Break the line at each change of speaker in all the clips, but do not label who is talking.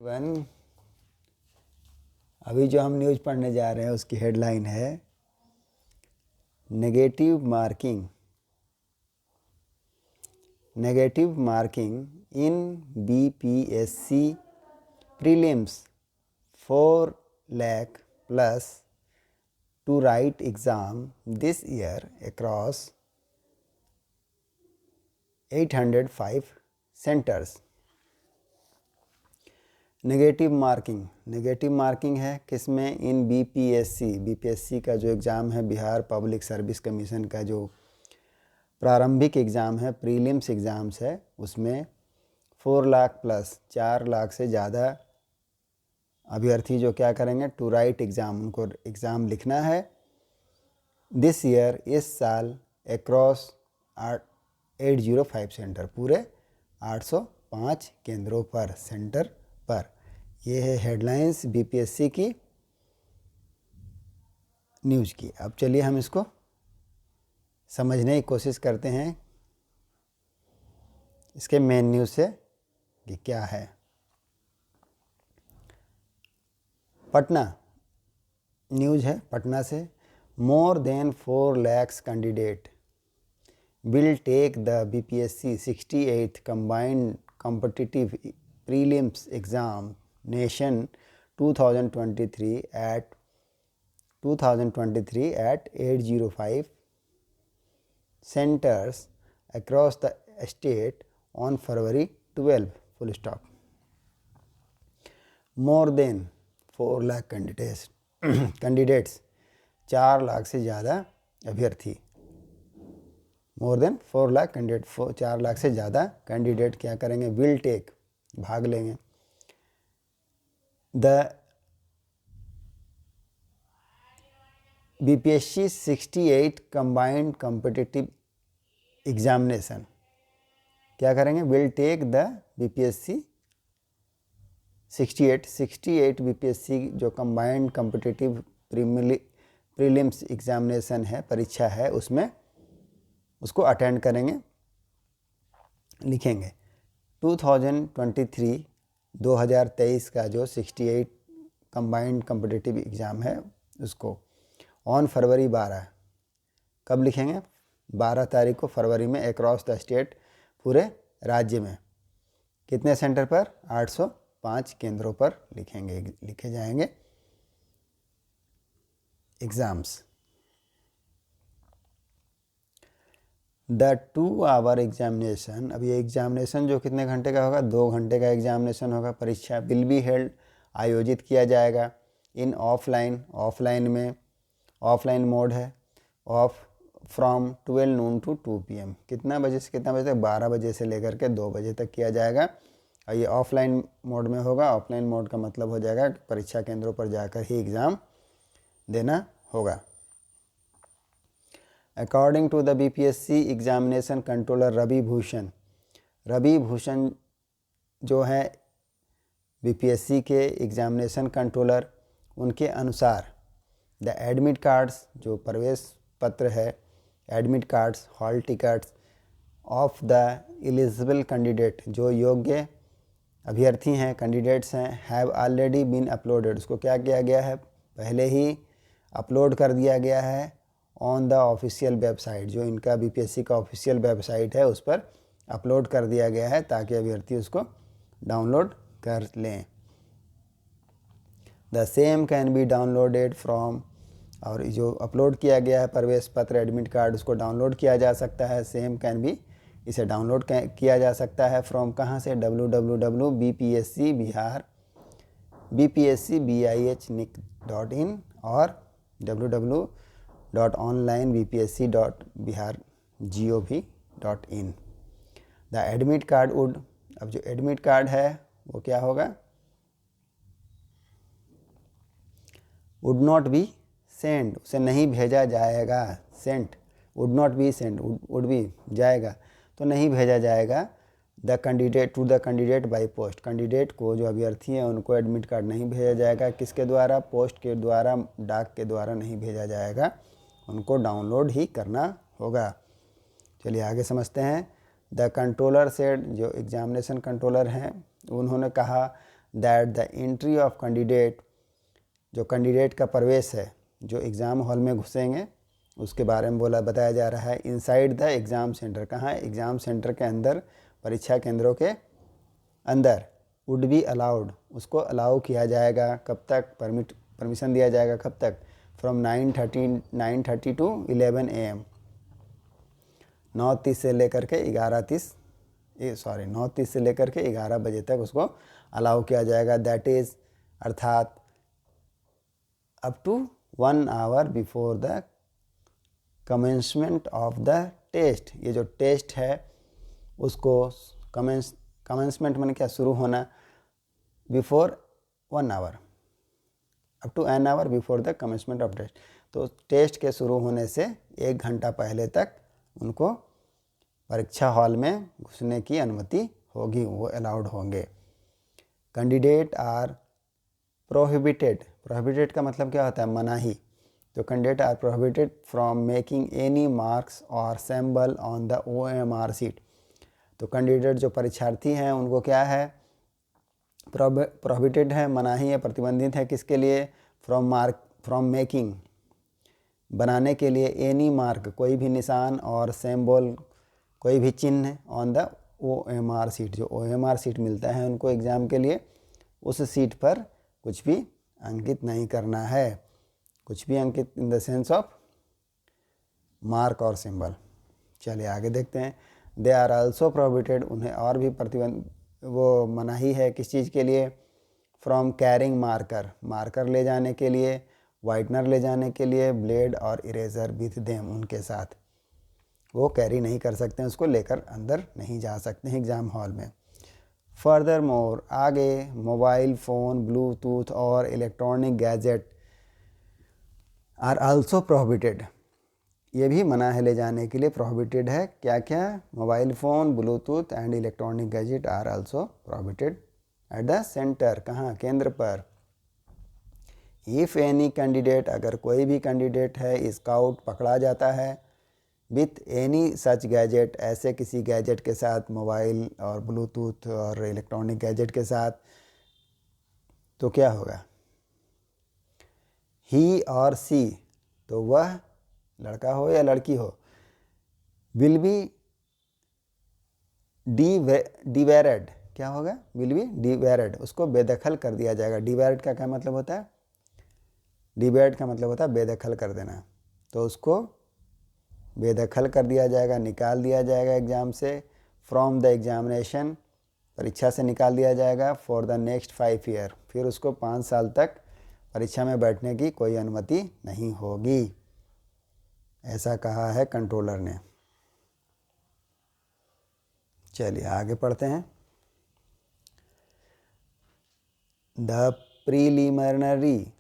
One अभी जो हम न्यूज़ पढ़ने जा रहे हैं उसकी हेडलाइन है negative marking in BPSC prelims 4 lakh plus to write exam this year across 805 centers। Negative marking है किसमें? इन बीपीएससी का जो एग्ज़ाम है, बिहार पब्लिक सर्विस कमीशन का जो प्रारंभिक एग्ज़ाम है, प्रीलिम्स एग्ज़ाम्स है, उसमें 4 लाख प्लस 4 लाख से ज़्यादा अभ्यर्थी जो क्या करेंगे, टू राइट एग्ज़ाम, उनको एग्ज़ाम लिखना है। दिस ईयर, इस साल, अक्रॉस 805 सेंटर, पूरे 805 केंद्रों पर, सेंटर पर। ये है हेडलाइंस बीपीएससी की न्यूज़ की। अब चलिए हम इसको समझने की कोशिश करते हैं इसके मेन न्यूज़ से कि क्या है। पटना न्यूज़ है पटना से। मोर than 4 lakhs candidate will take the BPSC 68th combined competitive prelims examination 2023 at 805 centers across the state on February 12, full stop। More than 4 lakh candidates 4 lakh से ज़्यादा अभ्यर्थी, more than 4 lakh candidate, 4 lakh से ज़्यादा कैंडिडेट क्या करेंगे? विल टेक, भाग लेंगे। The BPSC 68 combined competitive examination क्या करेंगे? Will take the BPSC 68 BPSC जो कंबाइंड कॉम्पिटिटिव प्रीलिम्स एग्जामिनेशन है, परीक्षा है, उसमें उसको अटेंड करेंगे, लिखेंगे। 2023 का जो 68 कंबाइंड कॉम्पिटिटिव एग्ज़ाम है उसको ऑन फरवरी 12, कब लिखेंगे? 12 तारीख को फरवरी में, अक्रॉस द स्टेट, पूरे राज्य में। कितने सेंटर पर? 805 केंद्रों पर लिखे जाएंगे एग्ज़ाम्स। द 2 hour एग्जामिनेशन, अब ये एग्जामिनेशन जो कितने घंटे का होगा? 2 घंटे का एग्जामिनेशन होगा। परीक्षा विल बी हेल्ड, आयोजित किया जाएगा। इन ऑफलाइन में, ऑफलाइन मोड है, of from 12 noon to 2 PM। कितना बजे से कितना बजे तक? 12 बजे से लेकर के 2 बजे तक किया जाएगा। और ये ऑफलाइन मोड में होगा। ऑफलाइन मोड का मतलब हो जाएगा परीक्षा केंद्रों पर जाकर ही एग्ज़ाम देना होगा। According to the BPSC examination controller Ravi Bhushan जो है बीपीएससी के एग्जामिनेशन कंट्रोलर, उनके अनुसार द एडमिट कार्ड्स, जो प्रवेश पत्र है, admit cards, hall tickets of the eligible candidate, जो योग्य अभ्यर्थी हैं, कैंडिडेट्स हैं, हैव ऑलरेडी बीन अपलोडेड, उसको क्या किया गया है? पहले ही अपलोड कर दिया गया है ऑन द ऑफिशियल वेबसाइट, जो इनका बीपीएससी का ऑफिशियल वेबसाइट है उस पर अपलोड कर दिया गया है ताकि अभ्यर्थी उसको डाउनलोड कर लें। The same can be downloaded from, और जो अपलोड किया गया है प्रवेश पत्र, एडमिट कार्ड, उसको डाउनलोड किया जा सकता है। सेम कैन बी, इसे डाउनलोड किया जा सकता है फ्रॉम कहाँ से? www.bpscbihnic.in और www.onlinebpsc.bihar.gov.in। The admit card would, अब जो एडमिट कार्ड है वो क्या होगा? वुड नॉट बी सेंड, उसे नहीं भेजा जाएगा। Sent, would not be send, would be जाएगा तो नहीं भेजा जाएगा। The candidate to the candidate by post, candidate को, जो अभ्यर्थी हैं, उनको एडमिट कार्ड नहीं भेजा जाएगा। किसके द्वारा? पोस्ट के द्वारा, डाक के द्वारा नहीं भेजा जाएगा, उनको डाउनलोड ही करना होगा। चलिए आगे समझते हैं। द कंट्रोलर सेड, जो एग्जामिनेशन कंट्रोलर हैं, उन्होंने कहा that the entry of candidate, जो कैंडिडेट का प्रवेश है, जो एग्ज़ाम हॉल में घुसेंगे उसके बारे में बताया जा रहा है। इनसाइड द एग्ज़ाम सेंटर, कहाँ? एग्ज़ाम सेंटर के अंदर, परीक्षा केंद्रों के अंदर। वुड बी अलाउड, उसको अलाउ किया जाएगा। कब तक? परमिशन दिया जाएगा। कब तक? फ्रॉम 9:30 टू 11 AM, 9:30 से लेकर के 9:30 से लेकर के 11 बजे तक उसको अलाउ किया जाएगा। दैट इज़, अर्थात up to 1 hour before the commencement of the test. ये जो टेस्ट है उसको कमेंसमेंट माने क्या? शुरू होना। Before 1 hour, up to an hour before the commencement of test. तो टेस्ट के शुरू होने से 1 घंटा पहले तक उनको परीक्षा हॉल में घुसने की अनुमति होगी, वो अलाउड होंगे। कैंडिडेट आर प्रोहिबिटेड, प्रोहिबिटेड का मतलब क्या होता है? मनाही। तो candidate are prohibited from making any marks और symbol on the OMR sheet. तो कैंडिडेट जो परीक्षार्थी हैं उनको क्या है? प्रोहिबिटेड है, मनाही है, प्रतिबंधित है। किसके लिए? फ्रॉम मेकिंग, बनाने के लिए, एनी मार्क, कोई भी निशान, और सिंबल, कोई भी चिन्ह, ऑन द OMR सीट, जो OMR सीट मिलता है उनको एग्ज़ाम के लिए, उस सीट पर कुछ भी अंकित नहीं करना है। कुछ भी अंकित in the sense of mark और सिंबल। चलिए आगे देखते हैं। दे आर आल्सो प्रोहिबिटेड, उन्हें और भी वो मनाही है किस चीज़ के लिए? फ्रॉम कैरिंग मार्कर, मार्कर ले जाने के लिए, वाइटनर ले जाने के लिए, ब्लेड और इरेजर विथ देम, उनके साथ वो कैरी नहीं कर सकते हैं, उसको लेकर अंदर नहीं जा सकते हैं एग्ज़ाम हॉल में। फर्दर मोर, आगे, मोबाइल फ़ोन, ब्लूटूथ और electronic gadget are also prohibited, ये भी मना है ले जाने के लिए, प्रोहिबिटेड है। क्या क्या? Mobile phone, bluetooth and electronic gadget are also prohibited at the centre, कहाँ? केंद्र पर। इफ़ एनी कैंडिडेट, अगर कोई भी कैंडिडेट है, स्काउट पकड़ा जाता है, विथ एनी सच गैजेट, ऐसे किसी गैजेट के साथ, मोबाइल और ब्लूटूथ और इलेक्ट्रॉनिक गैजेट के साथ, तो क्या होगा? ही और सी, तो वह, लड़का हो या लड़की हो, विल बी डिवेरेड, क्या होगा? विल बी डिवेरेड, उसको बेदखल कर दिया जाएगा। डिवेरेड का क्या मतलब होता है? डिवेरेड का मतलब होता है बेदखल कर देना। तो उसको बेदखल कर दिया जाएगा, निकाल दिया जाएगा एग्ज़ाम से। फ्रॉम द एग्जामिनेशन, परीक्षा से निकाल दिया जाएगा। फॉर द नेक्स्ट 5 ईयर, फिर उसको 5 साल तक परीक्षा में बैठने की कोई अनुमति नहीं होगी, ऐसा कहा है कंट्रोलर ने। चलिए आगे पढ़ते हैं। द प्रीलिमिनरी,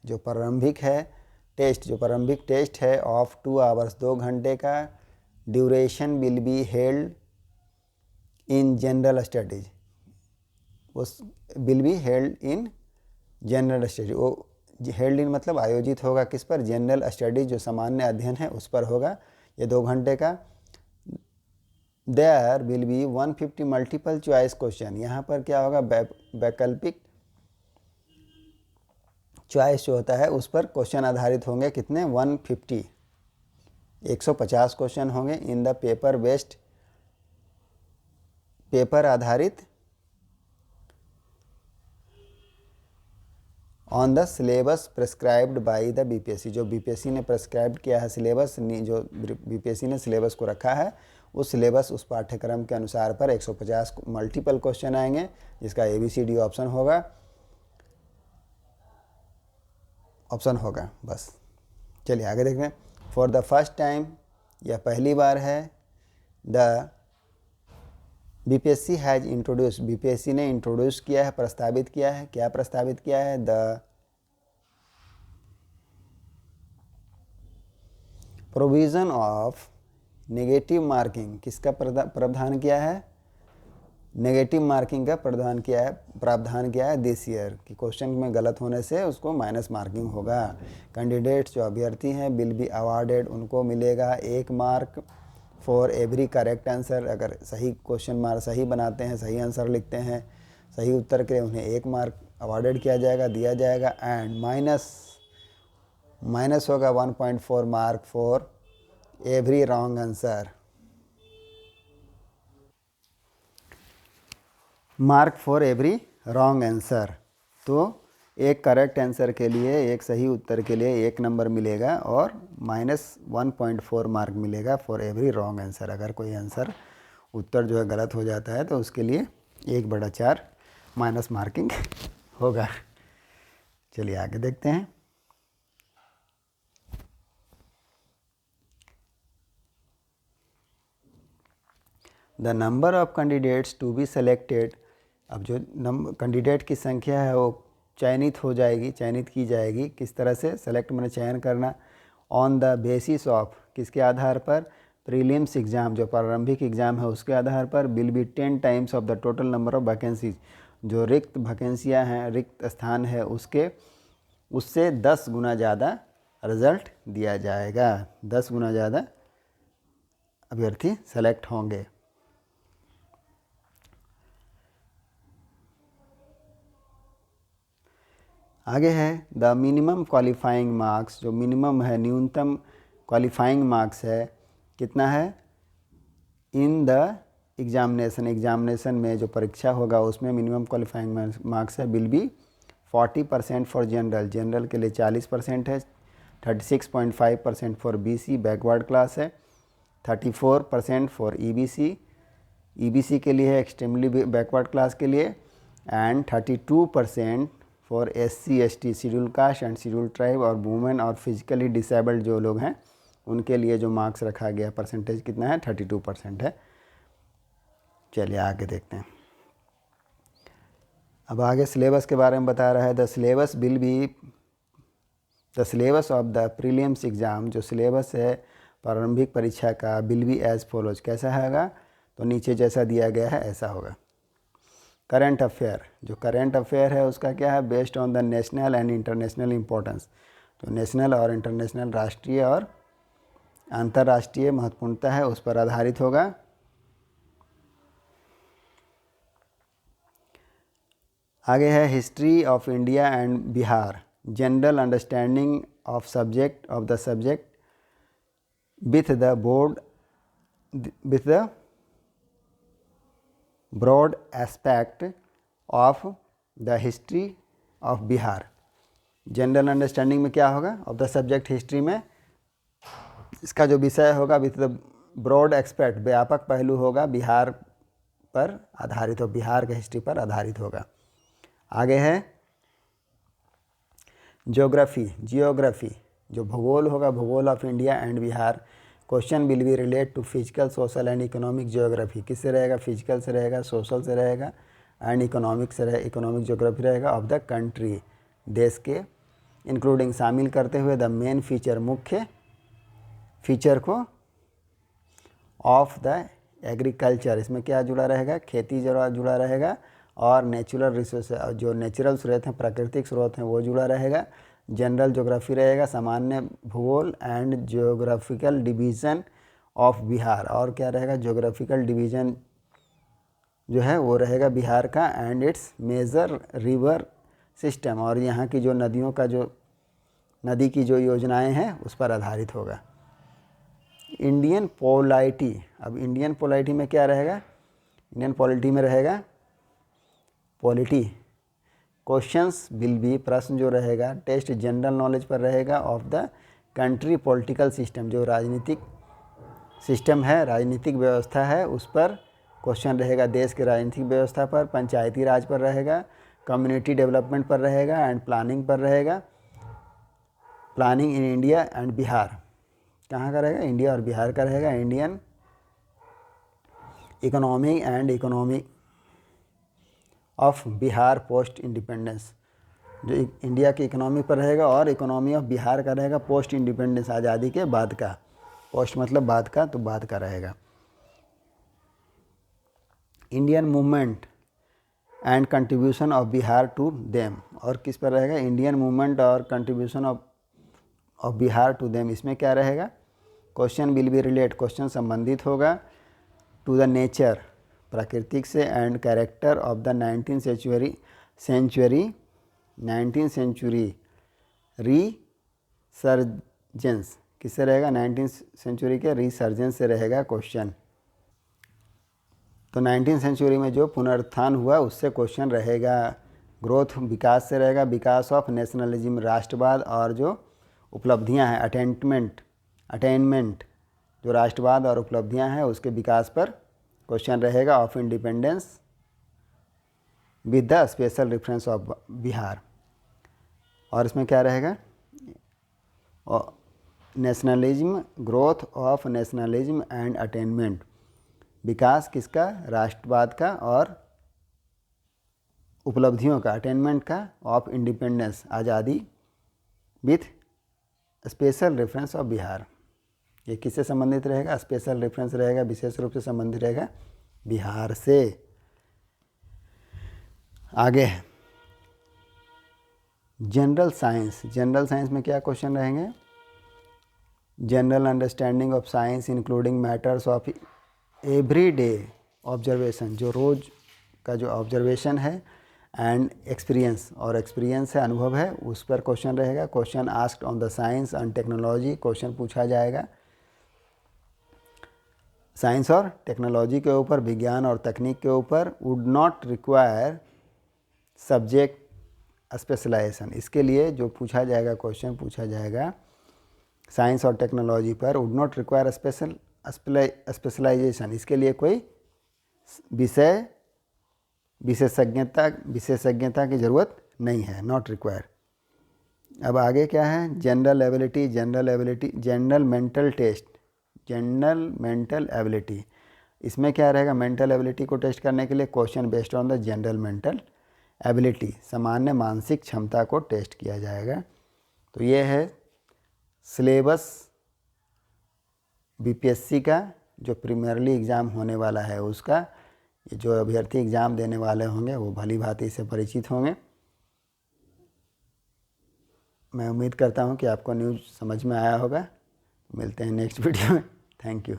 जो प्रारंभिक है टेस्ट, जो प्रारंभिक टेस्ट है ऑफ 2 आवर्स, 2 घंटे का, duration will be held in general studies, उस will be held in general study, वो हेल्ड इन मतलब आयोजित होगा किस पर? जनरल स्टडीज, जो सामान्य अध्ययन है उस पर होगा, ये 2 घंटे का। There will be 150 multiple choice question, यहाँ पर क्या होगा? वैकल्पिक चॉइस जो होता है उस पर क्वेश्चन आधारित होंगे। कितने? 150, 150 क्वेश्चन होंगे। In the paper based, paper आधारित, on the syllabus prescribed by the BPSC, जो BPSC ने प्रेस्क्राइब किया है सिलेबस, जो BPSC ने सिलेबस को रखा है, उस सिलेबस, उस पाठ्यक्रम के अनुसार पर 150 मल्टीपल क्वेश्चन आएंगे, जिसका ABCD ऑप्शन होगा बस। चलिए आगे देखते हैं। फॉर द फर्स्ट टाइम, यह पहली बार है, the BPSC has introduce, BPSC ने इंट्रोड्यूस किया है, प्रस्तावित किया है। क्या प्रस्तावित किया है? The provision of negative marking, किसका प्रावधान किया है? नेगेटिव मार्किंग का प्रावधान किया है दिस ईयर, कि क्वेश्चन में गलत होने से उसको माइनस मार्किंग होगा। कैंडिडेट्स, जो अभ्यर्थी हैं, विल बी अवार्डेड, उनको मिलेगा 1 mark for every correct answer, अगर सही क्वेश्चन सही बनाते हैं, सही आंसर लिखते हैं, सही उत्तर के लिए उन्हें 1 मार्क अवॉर्डेड किया जाएगा, दिया जाएगा। एंड माइनस होगा 1.4 mark for every wrong answer. Mark for every wrong answer, तो एक करेक्ट आंसर के लिए, एक सही उत्तर के लिए 1 नंबर मिलेगा और -1.4 मार्क मिलेगा फॉर एवरी रॉन्ग आंसर। अगर कोई आंसर उत्तर जो है गलत हो जाता है तो उसके लिए 1/4 माइनस मार्किंग होगा। चलिए आगे देखते हैं। The number of candidates to be selected, अब जो कैंडिडेट की संख्या है वो चयनित हो जाएगी, चयनित की जाएगी। किस तरह से? सेलेक्ट मैंने चयन करना। ऑन द बेसिस ऑफ, किसके आधार पर? प्रीलिम्स एग्ज़ाम, जो प्रारंभिक एग्ज़ाम है उसके आधार पर। Will be 10 times of the total number of vacancies, जो रिक्त वैकेंसियाँ हैं, रिक्त स्थान है उससे 10 गुना ज़्यादा रिजल्ट दिया जाएगा। 10 गुना ज़्यादा अभ्यर्थी सेलेक्ट होंगे। आगे है द मिनिमम क्वालिफाइंग मार्क्स, जो मिनिमम है, न्यूनतम क्वालिफाइंग मार्क्स है, कितना है? इन द एग्जामिनेशन में जो परीक्षा होगा उसमें मिनिमम क्वालिफाइंग मार्क्स है विल बी 40% फॉर जनरल के लिए 40% है, 36.5% फॉर BC बैकवर्ड क्लास है, 34% फॉर EBC के लिए है, एक्सट्रीमली बैकवर्ड क्लास के लिए, and 32% for SC ST schedule caste and schedule tribe, और वुमेन और फिजिकली डिसेबल्ड जो लोग हैं उनके लिए जो मार्क्स रखा गया परसेंटेज कितना है? 32% है। चलिए आगे देखते हैं। अब आगे सिलेबस के बारे में बता रहा है। The syllabus of the prelims exam, जो सिलेबस है प्रारंभिक परीक्षा का, विल बी एज फॉलोज, कैसा होगा? तो नीचे जैसा दिया गया है ऐसा होगा। करंट अफेयर, जो करंट अफेयर है उसका क्या है? Based on the national and international importance, तो नेशनल और इंटरनेशनल, राष्ट्रीय और अंतर्राष्ट्रीय महत्वपूर्णता है उस पर आधारित होगा। आगे है history of India and Bihar, general understanding of the subject with the broad aspect of the history of Bihar. General understanding में क्या होगा? ऑफ द सब्जेक्ट हिस्ट्री में इसका जो विषय होगा विथ द ब्रॉड एस्पेक्ट, व्यापक पहलू होगा, बिहार पर आधारित हो, बिहार के हिस्ट्री पर आधारित होगा। आगे है जियोग्राफी, जो भूगोल होगा, भूगोल of India and Bihar. Question will be relate to physical, social and economic geography. किससे रहेगा? फिजिकल से रहेगा, सोशल से रहेगा एंड इकोनॉमिक से रहेगा। इकोनॉमिक जियोग्राफी रहेगा ऑफ द कंट्री, देश के, इंक्लूडिंग, शामिल करते हुए, द मेन फीचर, मुख्य फीचर को, ऑफ द एग्रीकल्चर, इसमें क्या जुड़ा रहेगा? खेती जुड़ा रहेगा, और नेचुरल रिसोर्स, जो नेचुरल स्रोत हैं, प्राकृतिक स्रोत हैं, वो जुड़ा रहेगा। जनरल ज्योग्राफी रहेगा, सामान्य भूगोल and geographical division of Bihar, और क्या रहेगा? ज्योग्राफिकल डिवीज़न जो है वो रहेगा बिहार का, and its major river system, और यहाँ की जो नदियों का, जो नदी की जो योजनाएं हैं उस पर आधारित होगा। इंडियन पॉलिटी, अब इंडियन पॉलिटी में क्या रहेगा? इंडियन पॉलिटी में रहेगा पॉलिटी। क्वेश्चंस विल बी, प्रश्न जो रहेगा, टेस्ट जनरल नॉलेज पर रहेगा of the country political system, जो राजनीतिक सिस्टम है, राजनीतिक व्यवस्था है, उस पर क्वेश्चन रहेगा। देश के राजनीतिक व्यवस्था पर, पंचायती राज पर रहेगा, कम्युनिटी डेवलपमेंट पर रहेगा, एंड प्लानिंग पर रहेगा। Planning in India and Bihar, कहाँ का रहेगा? इंडिया और बिहार का रहेगा। Indian economy and economy of Bihar post independence, जो इंडिया की इकोनॉमी पर रहेगा, और इकोनॉमी ऑफ बिहार का रहेगा पोस्ट इंडिपेंडेंस, आज़ादी के बाद का। पोस्ट मतलब बाद का, तो बाद का रहेगा। Indian movement and contribution of Bihar to them, और किस पर रहेगा? इंडियन मूवमेंट और contribution of Bihar to them. इसमें क्या रहेगा? Question will be relate, question संबंधित होगा टू द नेचर, प्राकृतिक से and character of the 19th century resurgence, किससे रहेगा? 19th सेंचुरी के रीसर्जेंस से रहेगा क्वेश्चन। तो 19th सेंचुरी में जो पुनरुत्थान हुआ उससे क्वेश्चन रहेगा। ग्रोथ विकास से रहेगा, विकास ऑफ नेशनलिज्म राष्ट्रवाद, और जो उपलब्धियां हैं अटेनमेंट जो राष्ट्रवाद और उपलब्धियां हैं उसके विकास पर क्वेश्चन रहेगा। Of independence with the special reference of Bihar, और इसमें क्या रहेगा? Nationalism, growth of nationalism and attainment, विकास किसका? राष्ट्रवाद का और उपलब्धियों का, अटेनमेंट का, ऑफ इंडिपेंडेंस आज़ादी, with special reference of Bihar. ये किससे संबंधित रहेगा? स्पेशल रेफरेंस रहेगा, विशेष रूप से संबंधित रहेगा बिहार से। आगे है जनरल साइंस। जनरल साइंस में क्या क्वेश्चन रहेंगे? General understanding of science including matters of everyday observation, जो रोज़ का जो ऑब्जर्वेशन है, एंड एक्सपीरियंस, और एक्सपीरियंस है, अनुभव है, उस पर क्वेश्चन रहेगा। Question asked on the science and technology, question पूछा जाएगा साइंस और टेक्नोलॉजी के ऊपर, विज्ञान और तकनीक के ऊपर। Would not require subject specialisation, इसके लिए जो पूछा जाएगा, क्वेश्चन पूछा जाएगा साइंस और टेक्नोलॉजी पर, वुड नॉट रिक्वायर स्पेशलाइजेशन, इसके लिए कोई विशेषज्ञता की ज़रूरत नहीं है, नॉट रिक्वायर। अब आगे क्या है? जनरल मेंटल एबिलिटी, इसमें क्या रहेगा? मेंटल एबिलिटी को टेस्ट करने के लिए question based on the general mental ability, सामान्य मानसिक क्षमता को टेस्ट किया जाएगा। तो ये है सिलेबस बीपीएससी का, जो प्रीमियरली एग्ज़ाम होने वाला है उसका। जो अभ्यर्थी एग्ज़ाम देने वाले होंगे वो भली भांति इससे परिचित होंगे। मैं उम्मीद करता हूँ कि आपको न्यूज़ समझ में आया होगा। मिलते हैं नेक्स्ट वीडियो में। Thank you.